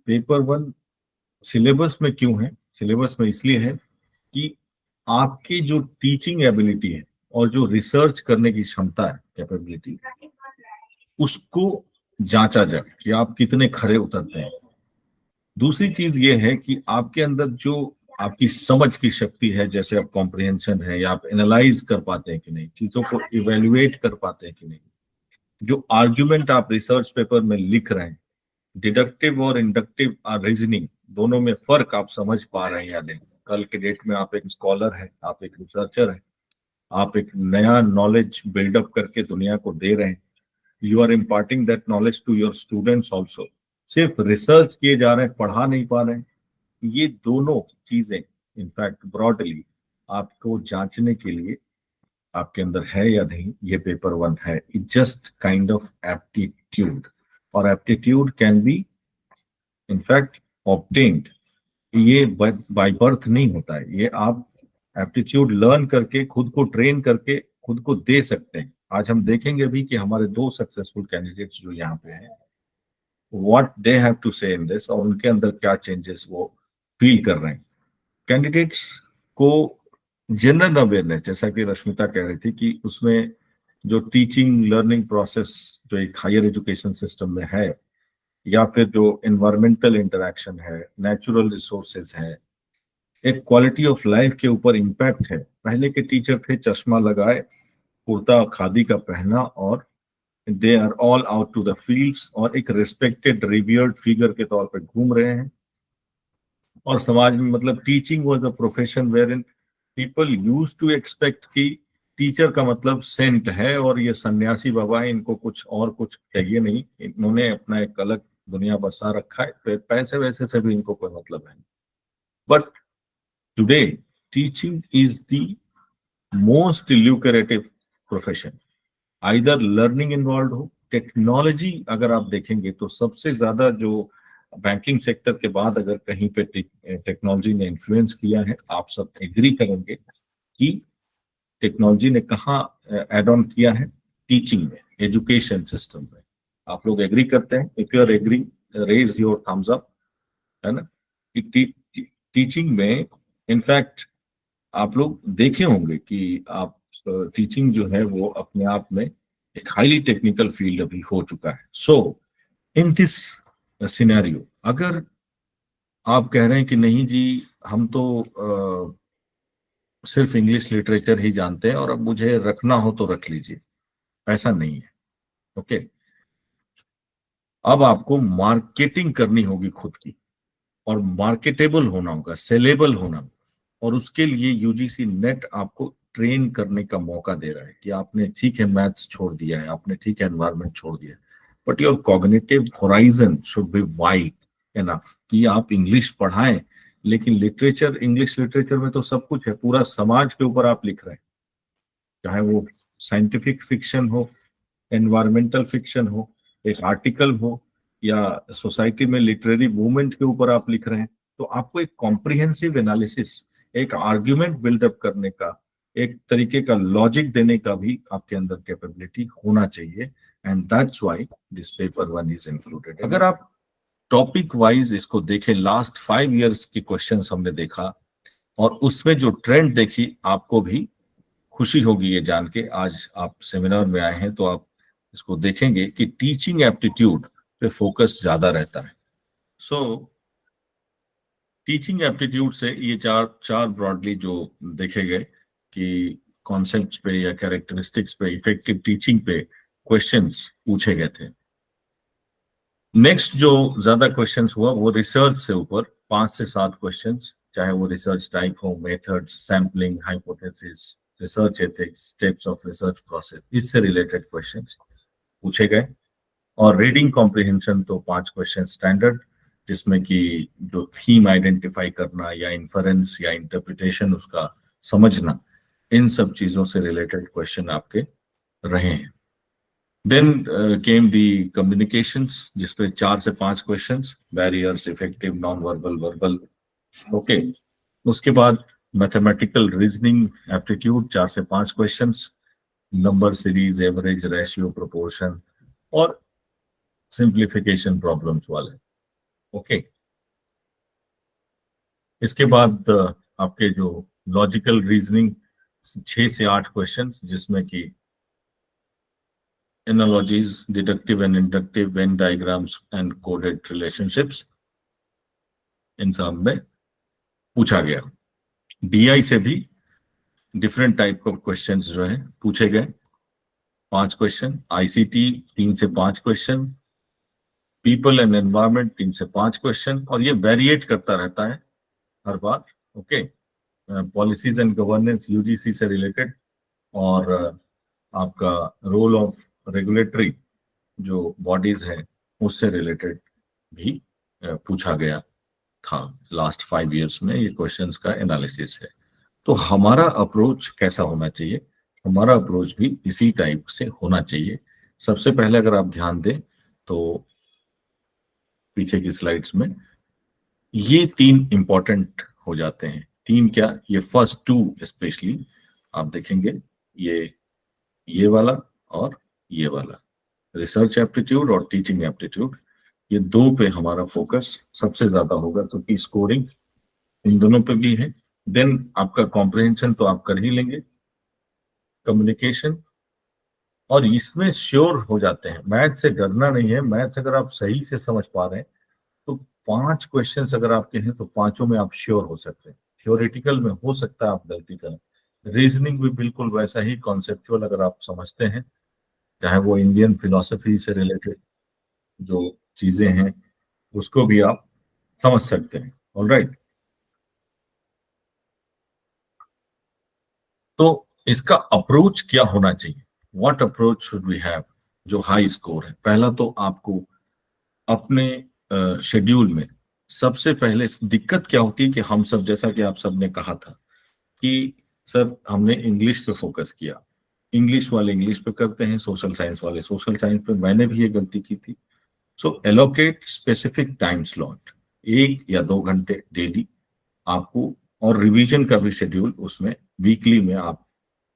Paper one syllabus में क्यों है? सिलेबस में इसलिए है कि आपकी जो टीचिंग एबिलिटी है और जो रिसर्च करने की क्षमता है, कैपेबिलिटी, उसको जांचा जाए कि आप कितने खरे उतरते हैं। दूसरी चीज ये है कि आपके अंदर जो आपकी समझ की शक्ति है, जैसे आप कॉम्प्रिहेंशन है, या आप एनालाइज कर पाते हैं कि नहीं, चीजों को इवेल्युएट कर पाते हैं कि नहीं, जो आर्ग्यूमेंट आप रिसर्च पेपर में लिख रहे हैं, डिडक्टिव और इंडक्टिव रीजनिंग, दोनों में फर्क आप समझ पा रहे हैं या नहीं। कल के डेट में आप एक स्कॉलर है, आप एक रिसर्चर है, आप एक नया नॉलेज बिल्डअप करके दुनिया को दे रहे हैं। You are imparting that knowledge to your students also. सिर्फ रिसर्च किए जा रहे हैं, पढ़ा नहीं पा रहे हैं, ये दोनों चीजें इनफैक्ट ब्रॉडली आपको जांचने के लिए आपके अंदर है या नहीं, ये पेपर वन है। It just kind of aptitude, और aptitude can be in fact obtained. ये बाय बर्थ नहीं होता है, ये आप एप्टीट्यूड लर्न करके, खुद को ट्रेन करके खुद को दे सकते हैं। आज हम देखेंगे भी कि हमारे दो सक्सेसफुल कैंडिडेट्स जो यहाँ पे हैं, व्हाट दे हैव टू से इन दिस, और उनके अंदर क्या चेंजेस वो फील कर रहे हैं। कैंडिडेट्स को जनरल अवेयरनेस, जैसा कि रश्मिता कह रही थी, कि उसमें जो टीचिंग लर्निंग प्रोसेस जो एक हायर एजुकेशन सिस्टम में है, या फिर जो एनवायरमेंटल इंटरेक्शन है, नेचुरल रिसोर्सेज है, एक क्वालिटी ऑफ लाइफ के ऊपर इम्पैक्ट है। पहले के टीचर थे चश्मा लगाए, कुर्ता खादी का पहना, और they are all out to the fields, और एक रिस्पेक्टेड रिवियर्ड फिगर के तौर पे घूम रहे हैं। और समाज में मतलब teaching was a profession where in people use to expect कि टीचर का मतलब सेंट है और ये सन्यासी बाबा है, इनको कुछ और कुछ चाहिए नहीं, इन्होंने अपना एक अलग दुनिया बसा रखा है, पैसे वैसे से भी इनको कोई मतलब है। But today teaching is the most lucrative profession. Either learning involve हो, टेक्नोलॉजी अगर आप देखेंगे तो सबसे ज्यादा जो बैंकिंग सेक्टर के बाद अगर कहीं पे टेक्नोलॉजी ने इन्फ्लुएंस किया है, आप सब एग्री करेंगे कि टेक्नोलॉजी ने कहाँ एड ऑन किया है? टीचिंग में, एजुकेशन सिस्टम में। आप लोग एग्री करते हैं? If you are agree, raise your thumbs up, है ना? टीचिंग में इनफैक्ट आप लोग देखे होंगे कि आप टीचिंग जो है वो अपने आप में एक हाईली टेक्निकल फील्ड अभी हो चुका है। सो इन दिस सिनेरियो, अगर आप कह रहे हैं कि नहीं जी, हम तो सिर्फ इंग्लिश लिटरेचर ही जानते हैं और अब मुझे रखना हो तो रख लीजिए, ऐसा नहीं है। ओके, अब आपको मार्केटिंग करनी होगी खुद की, और मार्केटेबल होना होगा, सेलेबल होना होगा, और उसके लिए यूजीसी नेट आपको ट्रेन करने का मौका दे रहा है कि आपने ठीक है मैथ्स छोड़ दिया है, आपने ठीक है एनवायरनमेंट छोड़ दिया है, but your cognitive horizon should be wide enough कि आप इंग्लिश पढ़ाएं, लेकिन लिटरेचर, इंग्लिश लिटरेचर में तो सब कुछ है, पूरा समाज के ऊपर आप लिख रहे हैं, चाहे वो साइंटिफिक फिक्शन हो, एनवायरमेंटल फिक्शन हो, एक आर्टिकल हो, या सोसाइटी में लिटरेरी मूवमेंट के ऊपर आप लिख रहे हैं। तो आपको एक कॉम्प्रिहेंसिव एनालिसिस, एक आर्ग्यूमेंट बिल्डअप करने का, एक तरीके का लॉजिक देने का भी आपके अंदर कैपेबिलिटी होना चाहिए, and that's why this paper one is included. अगर आप टॉपिक वाइज इसको देखें, लास्ट 5 इयर्स की क्वेश्चंस हमने देखा, और उसमें जो ट्रेंड देखी, आपको भी खुशी होगी ये जान के, आज आप सेमिनार में आए हैं तो आप इसको देखेंगे कि टीचिंग एप्टीट्यूड पे फोकस ज्यादा रहता है। सो टीचिंग एप्टीट्यूड से ये चार ब्रॉडली जो देखे गए कि कॉन्सेप्ट्स पे या कैरेक्टरिस्टिक्स पे, इफेक्टिव टीचिंग पे क्वेश्चंस पूछे गए थे। नेक्स्ट जो ज्यादा क्वेश्चंस हुआ वो रिसर्च से ऊपर 5 से 7 क्वेश्चंस, चाहे वो रिसर्च टाइप हो, methods, sampling, hypothesis, research ethics, steps of research process, इससे रिलेटेड क्वेश्चंस पूछे गए। और रीडिंग कॉम्प्रिहेंशन तो 5 क्वेश्चन स्टैंडर्ड, जिसमें कि जो थीम आइडेंटिफाई करना या इन्फरेंस या इंटरप्रिटेशन उसका समझना, इन सब चीजों से रिलेटेड क्वेश्चन आपके रहे हैं। देन केम दी कम्युनिकेशंस, जिसपे 4 से 5 questions, barriers, effective, non verbal, verbal. Okay, उसके बाद मैथमेटिकल रीजनिंग एप्टीट्यूड 4 से 5 questions, number series, average, ratio, proportion, और सिंप्लीफिकेशन प्रॉब्लम्स वाले। ओके, इसके बाद आपके जो लॉजिकल रीजनिंग 6 से 8 क्वेश्चन, जिसमें कि analogies, deductive and inductive, Venn diagrams and coded relationships, इन सब में पूछा गया। डीआई से भी डिफरेंट टाइप ऑफ क्वेश्चंस जो है पूछे गए, 5 क्वेश्चन। आईसीटी 3 से 5 क्वेश्चन, पीपल एंड एनवायरमेंट 3 से 5 क्वेश्चन, और ये वेरिएट करता रहता है हर बार। Okay, policies and governance UGC से रिलेटेड, और आपका रोल ऑफ रेगुलेटरी जो बॉडीज है उससे रिलेटेड भी पूछा गया था। लास्ट 5 इयर्स में ये क्वेश्चंस का एनालिसिस है। तो हमारा अप्रोच कैसा होना चाहिए? हमारा अप्रोच भी इसी टाइप से होना चाहिए। सबसे पहले अगर आप ध्यान दें तो पीछे की स्लाइड्स में ये 3 इंपॉर्टेंट हो जाते हैं। 3 क्या, ये फर्स्ट 2 स्पेशली आप देखेंगे, ये वाला और ये वाला, रिसर्च एप्टीट्यूड और टीचिंग एप्टीट्यूड, ये 2 पे हमारा फोकस सबसे ज्यादा होगा, क्योंकि स्कोरिंग इन दोनों पे भी है। देन आपका कॉम्प्रिहेंशन तो आप कर ही लेंगे, कम्युनिकेशन, और इसमें श्योर हो जाते हैं। मैथ से डरना नहीं है, मैथ्स अगर आप सही से समझ पा रहे हैं तो 5 क्वेश्चंस अगर आपके हैं तो 5 में आप श्योर हो सकते हैं। थ्योरेटिकल में हो सकता है आप गलती करें, रीजनिंग भी बिल्कुल वैसा ही कॉन्सेप्चुअल अगर आप समझते हैं, चाहे वो इंडियन फिलोसफी से रिलेटेड जो चीजें हैं उसको भी आप समझ सकते हैं। ऑलराइट, तो इसका अप्रोच क्या होना चाहिए? What approach should we have जो हाई स्कोर है? पहला तो आपको अपने शेड्यूल में सबसे पहले दिक्कत क्या होती है कि हम सब, जैसा कि आप सब ने कहा था कि सर हमने इंग्लिश पे फोकस किया, इंग्लिश वाले इंग्लिश पे करते हैं, सोशल साइंस वाले सोशल साइंस पे। मैंने भी ये गलती की थी। सो एलोकेट स्पेसिफिक टाइम स्लॉट, 1 या 2 घंटे डेली आपको, और रिवीजन का भी शेड्यूल उसमें वीकली में आप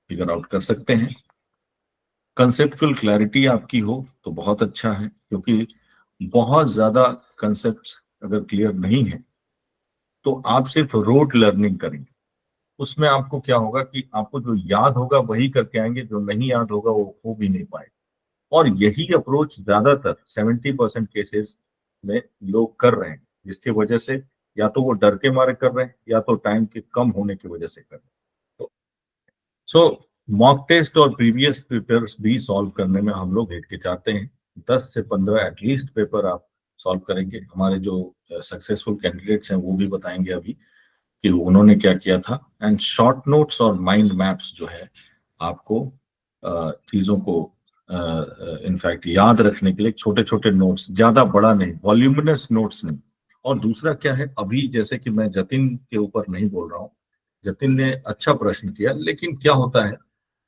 फिगर आउट कर सकते हैं। कंसेप्चुअल क्लैरिटी आपकी हो तो बहुत अच्छा है, क्योंकि बहुत ज्यादा कंसेप्ट अगर क्लियर नहीं है तो आप सिर्फ रोट लर्निंग करेंगे। उसमें आपको क्या होगा कि आपको जो याद होगा वही करके आएंगे, जो नहीं याद होगा वो हो भी नहीं पाएगा। और यही अप्रोच ज्यादातर 70% केसेस में लोग कर रहे हैं, जिसकी वजह से या तो वो डर के मारे कर रहे हैं या तो टाइम के कम होने की वजह से कर रहे हैं। तो सो मॉक टेस्ट और प्रीवियस पेपर्स भी सॉल्व करने में हम लोग हिचकिचाते हैं। 10 से 15 एटलीस्ट पेपर आप सॉल्व करेंगे। हमारे जो सक्सेसफुल कैंडिडेट्स हैं वो भी बताएंगे अभी कि उन्होंने क्या किया था। एंड शॉर्ट नोट्स और माइंड मैप्स जो है आपको चीजों को इनफैक्ट याद रखने के लिए छोटे छोटे नोट्स, ज्यादा बड़ा नहीं, वॉल्यूमिनस नोट्स नहीं। और दूसरा क्या है, अभी जैसे कि मैं जतिन के ऊपर नहीं बोल रहा हूँ, जतिन ने अच्छा प्रश्न किया, लेकिन क्या होता है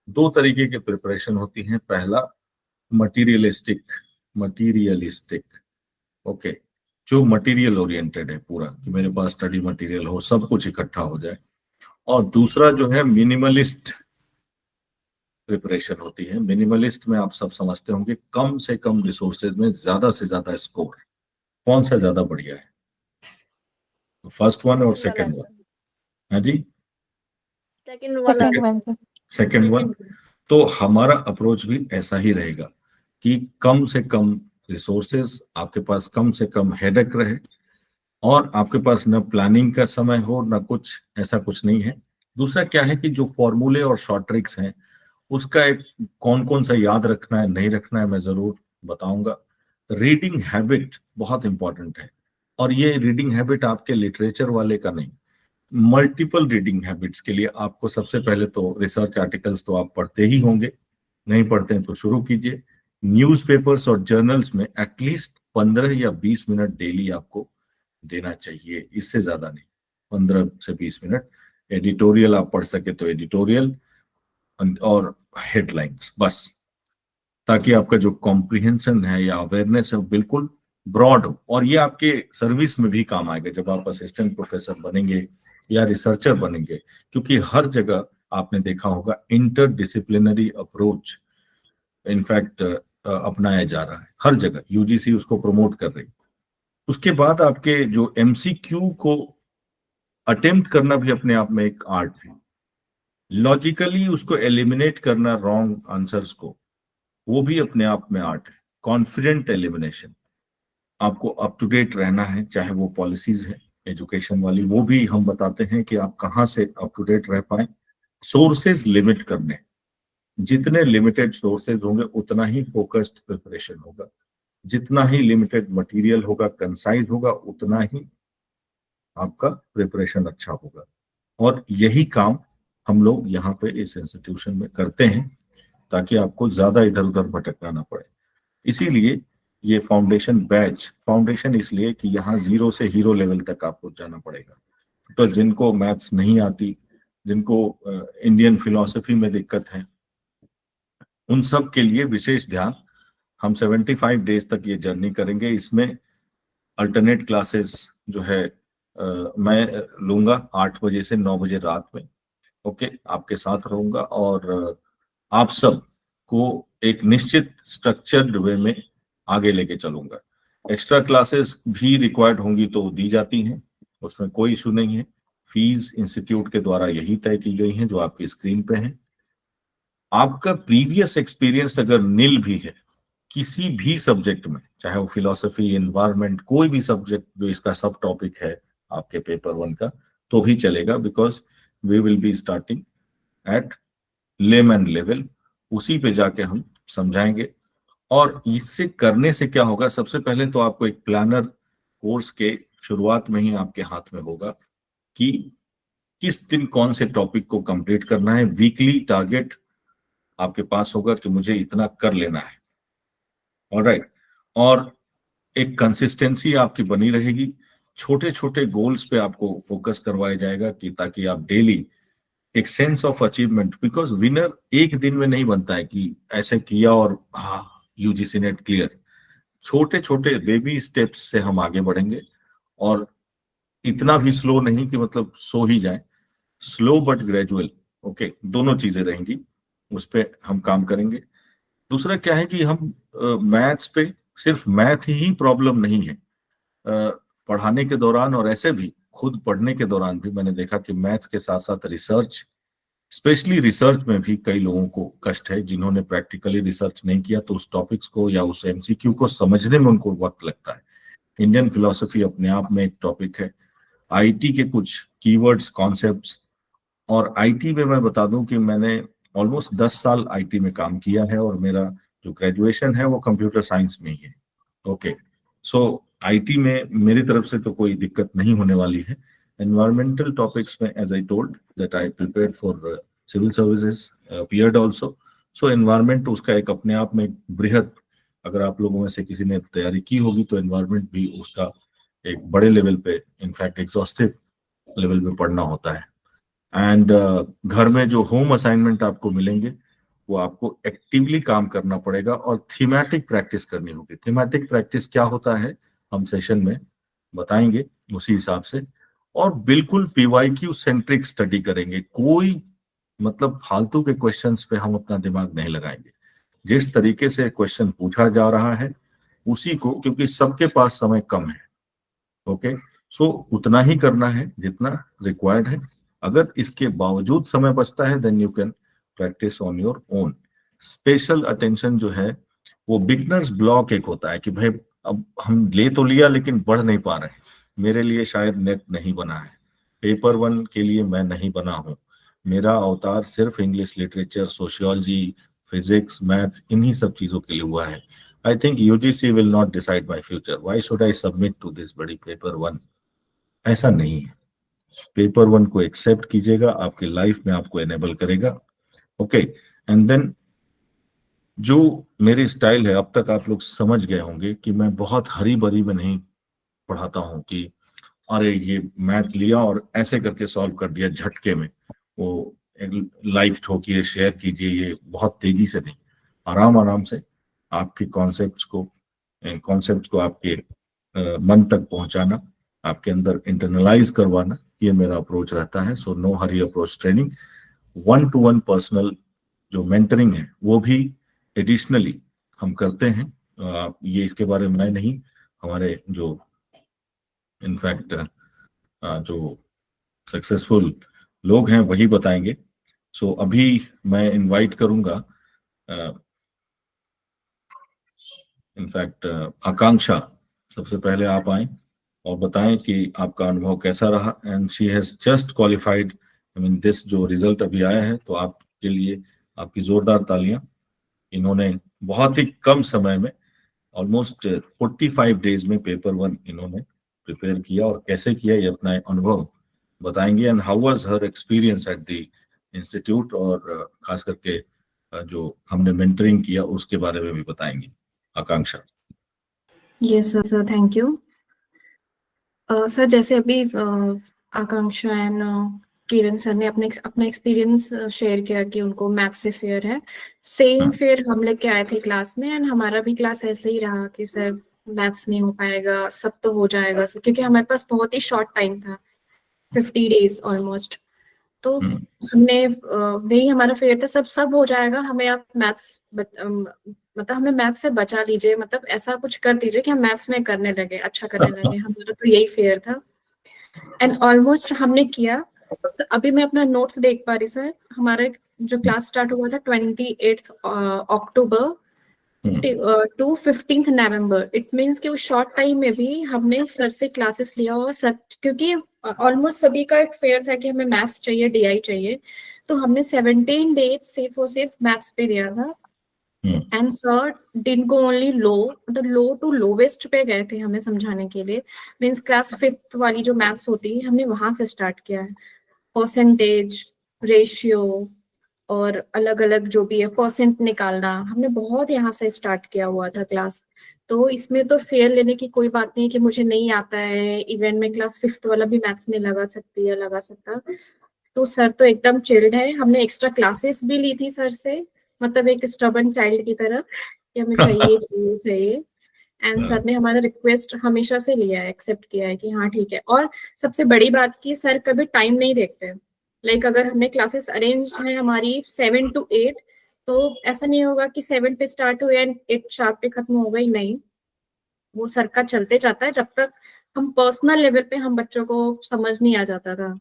2 तरीके की प्रिपरेशन होती है। पहला मटीरियलिस्टिक, मटीरियलिस्टिक ओके, जो मटेरियल ओरिएंटेड है पूरा, कि मेरे पास स्टडी मटेरियल हो, सब कुछ इकट्ठा हो जाए। और दूसरा जो है मिनिमलिस्ट प्रिपरेशन होती है। मिनिमलिस्ट में आप सब समझते होंगे कम से कम रिसोर्सेज में ज्यादा से ज्यादा स्कोर। कौन सा ज्यादा बढ़िया है? फर्स्ट वन और सेकंड वन? हाँ जी, सेकंड वाला। Second one. तो हमारा अप्रोच भी ऐसा ही रहेगा कि कम से कम रिसोर्सेज आपके पास, कम से कम हेडेक रहे, और आपके पास न प्लानिंग का समय हो न कुछ, ऐसा कुछ नहीं है। दूसरा क्या है कि जो फॉर्मूले और शॉर्ट ट्रिक्स हैं उसका एक कौन कौन सा याद रखना है नहीं रखना है मैं जरूर बताऊंगा। रीडिंग हैबिट बहुत इंपॉर्टेंट है, और ये रीडिंग हैबिट आपके लिटरेचर वाले का नहीं, मल्टीपल रीडिंग हैबिट्स के लिए आपको सबसे पहले तो रिसर्च आर्टिकल्स तो आप पढ़ते ही होंगे, नहीं पढ़ते हैं तो शुरू कीजिए। न्यूज़पेपर्स और जर्नल्स में एटलीस्ट 15 या 20 मिनट डेली आपको देना चाहिए, इससे ज्यादा नहीं, 15 से 20 मिनट। एडिटोरियल आप पढ़ सके तो एडिटोरियल और हेडलाइंस बस, ताकि आपका जो कॉम्प्रिहेंशन है या अवेयरनेस है वो बिल्कुल ब्रॉड हो। और ये आपके सर्विस में भी काम आएगा जब आप असिस्टेंट प्रोफेसर बनेंगे या रिसर्चर बनेंगे, क्योंकि हर जगह आपने देखा होगा इंटर डिसिप्लिनरी अप्रोच इनफैक्ट अपनाया जा रहा है हर जगह, यूजीसी उसको प्रमोट कर रही है। उसके बाद आपके जो एमसीक्यू को अटेम्प्ट करना भी अपने आप में एक आर्ट है। लॉजिकली उसको एलिमिनेट करना रॉन्ग आंसर्स को, वो भी अपने आप में आर्ट है। कॉन्फिडेंट एलिमिनेशन, आपको अप टू डेट रहना है, चाहे वो पॉलिसीज है एजुकेशन वाली, वो भी हम बताते हैं कि आप कहाँ से अप टू डेट रह पाए। सोर्सेज लिमिट करने, जितने लिमिटेड सोर्सेज होंगे उतना ही फोकस्ड प्रिपरेशन होगा, जितना ही लिमिटेड मटेरियल होगा, कंसाइज होगा, उतना ही आपका प्रिपरेशन अच्छा होगा। और यही काम हम लोग यहाँ पे इस इंस्टीट्यूशन में करते हैं, ताकि आपको ज्यादा इधर उधर भटकना ना पड़े। इसीलिए ये फाउंडेशन बैच, फाउंडेशन इसलिए कि यहाँ जीरो से हीरो लेवल तक आपको जाना पड़ेगा। तो जिनको मैथ्स नहीं आती, जिनको इंडियन फिलॉसफी में दिक्कत है, उन सब के लिए विशेष ध्यान। हम 75 डेज तक ये जर्नी करेंगे। इसमें अल्टरनेट क्लासेस जो है मैं लूंगा 8 बजे से 9 बजे रात में। ओके, आपके साथ रहूंगा और आप सब को एक निश्चित स्ट्रक्चर्ड वे में आगे लेके चलूंगा। एक्स्ट्रा क्लासेस भी रिक्वायर्ड होंगी तो दी जाती हैं, उसमें कोई इशू नहीं है। फीस इंस्टीट्यूट के द्वारा यही तय की गई है जो आपकी स्क्रीन पे है। आपका प्रीवियस एक्सपीरियंस अगर नील भी है किसी भी सब्जेक्ट में, चाहे वो फिलोसफी, एनवायरनमेंट, कोई भी सब्जेक्ट जो इसका सब टॉपिक है आपके पेपर 1 का, तो भी चलेगा, because we will be starting at layman level. उसी पे जाके हम समझाएंगे। और इससे करने से क्या होगा, सबसे पहले तो आपको एक प्लानर कोर्स के शुरुआत में ही आपके हाथ में होगा कि किस दिन कौन से टॉपिक को कंप्लीट करना है। वीकली टारगेट आपके पास होगा कि मुझे इतना कर लेना है। ऑलराइट। और एक कंसिस्टेंसी आपकी बनी रहेगी। छोटे छोटे गोल्स पे आपको फोकस करवाया जाएगा कि ताकि आप डेली एक sense of achievement, because winner एक दिन में नहीं बनता है कि ऐसे किया और हाँ यूजीसी नेट क्लियर। छोटे छोटे बेबी स्टेप्स से हम आगे बढ़ेंगे, और इतना भी स्लो नहीं कि मतलब सो ही जाए, स्लो बट ग्रेजुअल। ओके, दोनों चीजें रहेंगी, उस पर हम काम करेंगे। दूसरा क्या है कि हम मैथ्स पे, सिर्फ मैथ ही प्रॉब्लम नहीं है। पढ़ाने के दौरान और ऐसे भी खुद पढ़ने के दौरान भी मैंने देखा कि मैथ्स के साथ साथ रिसर्च, स्पेशली रिसर्च में भी कई लोगों को कष्ट है। जिन्होंने प्रैक्टिकली रिसर्च नहीं किया तो उस टॉपिक्स को या उस एमसीक्यू को समझने में उनको वक्त लगता है। इंडियन फिलोसफी अपने आप में एक टॉपिक है। आईटी के कुछ कीवर्ड्स, कॉन्सेप्ट्स, और आईटी में मैं बता दूं कि मैंने ऑलमोस्ट 10 साल आईटी में काम किया है, और मेरा जो ग्रेजुएशन है वो कंप्यूटर साइंस में ही है। ओके, सो आईटी में मेरी तरफ से तो कोई दिक्कत नहीं होने वाली है। एनवायरमेंटल टॉपिक्स में, as I told that I prepared for civil services, appeared also. So environment उसका एक अपने आप में बृहद, अगर आप लोगों में से किसी ने तैयारी की होगी तो एनवायरमेंट भी उसका एक बड़े लेवल पे, इनफैक्ट एग्जॉस्टिव लेवल पे पढ़ना होता है। एंड घर में जो होम असाइनमेंट आपको मिलेंगे वो आपको एक्टिवली काम करना पड़ेगा, और थीमेटिक प्रैक्टिस करनी होगी। थीमेटिक प्रैक्टिस क्या होता है हम सेशन में बताएंगे उसी हिसाब से। और बिल्कुल पीवाईक्यू सेंट्रिक स्टडी करेंगे। कोई मतलब फालतू के क्वेश्चंस पे हम अपना दिमाग नहीं लगाएंगे। जिस तरीके से क्वेश्चन पूछा जा रहा है उसी को, क्योंकि सबके पास समय कम है। ओके, सो उतना ही करना है जितना रिक्वायर्ड है। अगर इसके बावजूद समय बचता है then you can practice on your own. Special attention जो है वो बिगनर्स ब्लॉक एक होता है कि भाई अब हम ले तो लिया लेकिन बढ़ नहीं पा रहे हैं। मेरे लिए शायद नेट नहीं बना है, पेपर 1 के लिए मैं नहीं बना हूँ, मेरा अवतार सिर्फ English literature, sociology, physics, maths, इन्हीं सब चीजों के लिए हुआ है। I think UGC will not decide my future. Why should I submit to this बड़ी पेपर 1? ऐसा नहीं है। पेपर 1 को एक्सेप्ट कीजिएगा, आपके लाइफ में आपको एनेबल करेगा। ओके, एंड देन जो मेरी स्टाइल है, अब तक आप लोग समझ गए होंगे कि मैं बहुत हरी बरी में नहीं पढ़ाता हूँ कि अरे ये मैथ लिया और ऐसे करके सॉल्व कर दिया झटके में। वो लाइक ठोकिए, शेयर कीजिए, ये बहुत तेजी से नहीं, आराम आराम से आपके कॉन्सेप्ट्स को आपके मन तक पहुंचाना, आपके अंदर इंटरनलाइज करवाना, ये मेरा अप्रोच रहता है। So no hurry approach training. 1-to-1 personal जो मेंटरिंग है वो भी एडिशनली हम करते हैं। ये इसके बारे में मैं नहीं, हमारे जो इनफैक्ट जो सक्सेसफुल लोग हैं वही बताएंगे। सो अभी मैं इनवाइट करूंगा इनफैक्ट आकांक्षा, सबसे पहले आप आए और बताएं कि आपका अनुभव कैसा रहा। And she has just qualified, I mean this जो रिजल्ट अभी आया है, तो आपके लिए आपकी जोरदार तालियां। इन्होंने बहुत ही कम समय में ऑलमोस्ट 45 डेज में पेपर 1 इन्होंने प्रिपेयर किया, और कैसे किया ये अपना अनुभव बताएंगे। And how was her experience at the institute, और खास करके जो हमने मेंटरिंग किया उसके बारे में भी बताएंगे। Akanksha. Yes sir, thank you sir. जैसे अभी आकांक्षा एंड किरण सर ने अपना एक्सपीरियंस शेयर किया कि उनको मैथ्स से फेयर है, सेम फेयर हम लेके आए थे क्लास में। एंड हमारा भी क्लास ऐसे ही रहा कि सर मैथ्स नहीं हो पाएगा, सब तो हो जाएगा सर, क्योंकि हमारे पास बहुत ही शॉर्ट टाइम था, 50 डेज ऑलमोस्ट। तो हमने वही हमारा फेयर था, सब हो जाएगा, हमें आप मैथ्स मतलब हमें मैथ्स से बचा लीजिए, मतलब ऐसा कुछ कर दीजिए कि हम मैथ्स में करने लगे, अच्छा करने लगे। हमारा तो यही फेयर था एंड ऑलमोस्ट हमने किया। तो अभी मैं अपना नोट्स देख पा रही सर, हमारा जो क्लास स्टार्ट हुआ था 28 अक्टूबर टू 15 नवंबर। इट मीन्स कि उस शॉर्ट टाइम में भी हमने सर से क्लासेस लिया, और सर क्योंकि ऑलमोस्ट सभी का एक फेयर था कि हमें मैथ्स चाहिए, डीआई चाहिए, तो हमने 17 डेज सिर्फ और सिर्फ मैथ्स पे दिया था। And sir didn't go only low, मतलब लो टू लोवेस्ट पे गए थे हमें समझाने के लिए। मीन्स क्लास 5th वाली जो मैथ्स होती है हमने वहां से स्टार्ट किया है, परसेंटेज, रेशियो और अलग अलग जो भी है परसेंट निकालना, हमने बहुत यहाँ से स्टार्ट किया हुआ था क्लास। तो इसमें तो फेयर लेने की कोई बात नहीं कि मुझे नहीं आता है, इवन में क्लास 5th वाला भी मैथ्स नहीं लगा सकती या लगा सकता। तो सर तो एकदम चिल्ड है। हमने एक्स्ट्रा क्लासेस भी ली थी सर से, मतलब एक स्टबर्न चाइल्ड की तरह कि हमें चाहिए चाहिए चाहिए। एंड सर ने हमारा रिक्वेस्ट हमेशा से लिया है, एक्सेप्ट किया है कि हाँ ठीक है। और सबसे बड़ी बात की सर कभी टाइम नहीं देखते। लाइक अगर हमने क्लासेस अरेंज है हमारी 7 to 8, तो ऐसा नहीं होगा कि 7 पे स्टार्ट हुए एंड 8 शार्प पे खत्म हो गई, नहीं, वो सर का चलते जाता है जब तक हम पर्सनल लेवल पे हम बच्चों को समझ नहीं आ जाता था।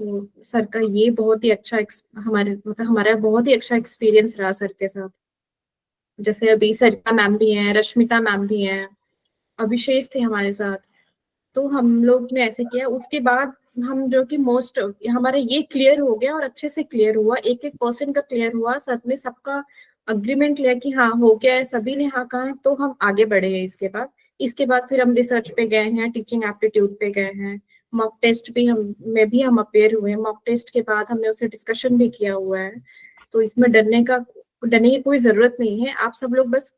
तो सर का ये बहुत ही अच्छा हमारा बहुत ही अच्छा एक्सपीरियंस रहा सर के साथ। जैसे अभी सरिता मैम भी हैं, रश्मिता मैम भी हैं, अभिषेक थे हमारे साथ। तो हम लोग ने ऐसे किया, उसके बाद हम जो कि मोस्ट हमारा ये क्लियर हो गया और अच्छे से क्लियर हुआ, एक एक पर्सन का क्लियर हुआ, सर ने सबका अग्रीमेंट लिया कि हाँ हो गया है, सभी ने हाँ कहा, तो हम आगे बढ़े हैं इसके बाद फिर हम रिसर्च पे गए हैं, टीचिंग एप्टीट्यूड पे गए हैं, मॉक टेस्ट भी हम अपेयर हुए हैं। मॉक टेस्ट के बाद हमने उससे डिस्कशन भी किया हुआ है। तो इसमें डरने की कोई जरूरत नहीं है, आप सब लोग बस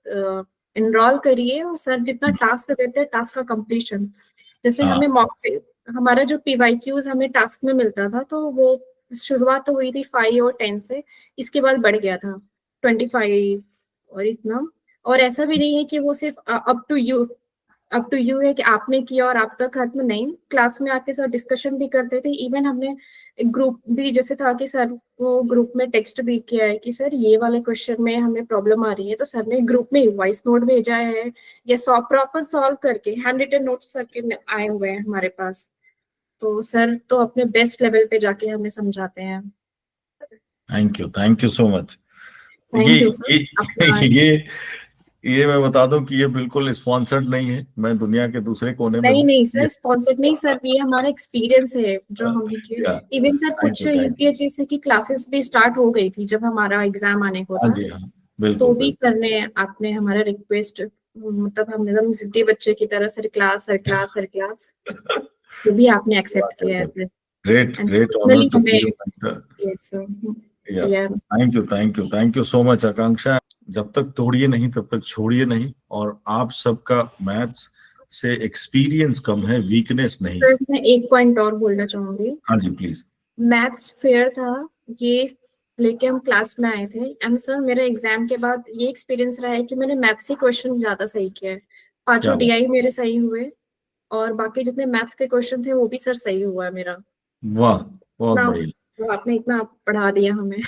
इनरोल करिए, और सर जितना टास्क देते हैं टास्क का कंप्लीशन, जैसे हमें हमारा जो पीवाईक्यूज हमें टास्क में मिलता था, तो वो शुरुआत तो हुई थी 5 और 10 से, इसके बाद बढ़ गया था 25 और इतना। और ऐसा भी नहीं है कि वो सिर्फ अप टू यू है कि आपने किया और आप तक खत्म, नहीं, क्लास में आपके साथ डिस्कशन भी करते थे। इवन हमने एक ग्रुप भी जैसे था कि सर वो ग्रुप में टेक्स्ट भी किया है कि सर ये वाले क्वेश्चन में हमें प्रॉब्लम आ रही है, तो सर ने ग्रुप में वॉइस नोट भेजा है, या प्रॉपर सॉल्व करके हैंड रिटन नोट्स सर के आए हुए हैं हमारे पास। तो सर तो अपने बेस्ट लेवल पे जाके हमें समझाते हैं। Thank you so much. Thank you sir. ये मैं बता दूं कि ये बिल्कुल स्पॉन्सर्ड नहीं है, मैं दुनिया के दूसरे कोने में हूँ। नहीं सर, स्पॉन्सर्ड नहीं सर, ये हमारा एक्सपीरियंस है जो हमने किया। इवन सर कुछ यूपीएससी की क्लासेस भी स्टार्ट हो गई थी जब हमारा एग्जाम आने को था, तो भी सर ने आपने हमारा रिक्वेस्ट, मतलब हम एकदम जिद्दी बच्चे की तरह सर क्लास तो भी आपने एक्सेप्ट किया है sir. Great honour to be yes sir. Thank you so much Akanksha. जब तक तोड़िए नहीं तब तक छोड़िए नहीं, और आप सबका मैथ्स से एक्सपीरियंस कम है, वीकनेस नहीं। सर मैं एक पॉइंट और बोलना चाहूंगी। हाँ जी प्लीज। मैथ्स फेयर था, ये लेके हम क्लास में आए थे, एंड सर मेरे एग्जाम के बाद ये एक्सपीरियंस रहा है कि मैंने मैथ्स ही क्वेश्चन ज्यादा सही किया है। 5 डीआई मेरे सही हुए, और बाकी जितने मैथ्स के क्वेश्चन थे वो भी सर सही हुआ है मेरा। वाह, बहुत बढ़िया। तो आपने इतना पढ़ा दिया हमें।